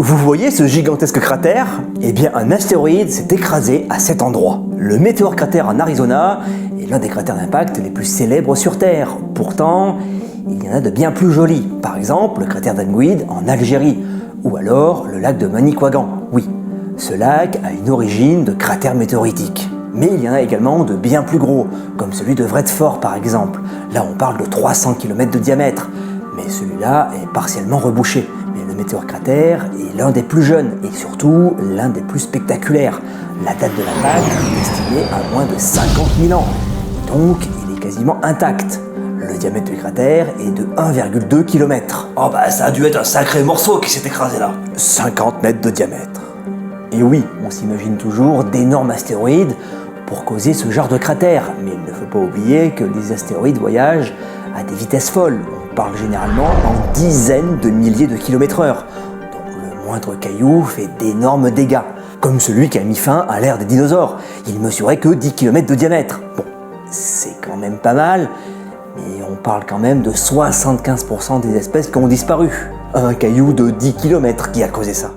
Vous voyez ce gigantesque cratère? Eh bien, un astéroïde s'est écrasé à cet endroit. Le météore cratère en Arizona est l'un des cratères d'impact les plus célèbres sur Terre. Pourtant, il y en a de bien plus jolis. Par exemple, le cratère d'Angouid en Algérie, ou alors le lac de Manicouagan. Oui, ce lac a une origine de cratère météoritique. Mais il y en a également de bien plus gros, comme celui de Vredefort par exemple. Là, on parle de 300 km de diamètre. Mais celui-là est partiellement rebouché. Mais le météore cratère est l'un des plus jeunes et surtout l'un des plus spectaculaires. La date de l'impact est estimée à moins de 50 000 ans. Donc, il est quasiment intact. Le diamètre du cratère est de 1,2 km. Oh bah ça a dû être un sacré morceau qui s'est écrasé là. 50 mètres de diamètre. Et oui, on s'imagine toujours d'énormes astéroïdes pour causer ce genre de cratère. Mais il ne faut pas oublier que les astéroïdes voyagent à des vitesses folles. On parle généralement en dizaines de milliers de km/h. Donc le moindre caillou fait d'énormes dégâts. Comme celui qui a mis fin à l'ère des dinosaures. Il mesurait que 10 km de diamètre. Bon, c'est quand même pas mal, mais on parle quand même de 75% des espèces qui ont disparu. Un caillou de 10 km qui a causé ça.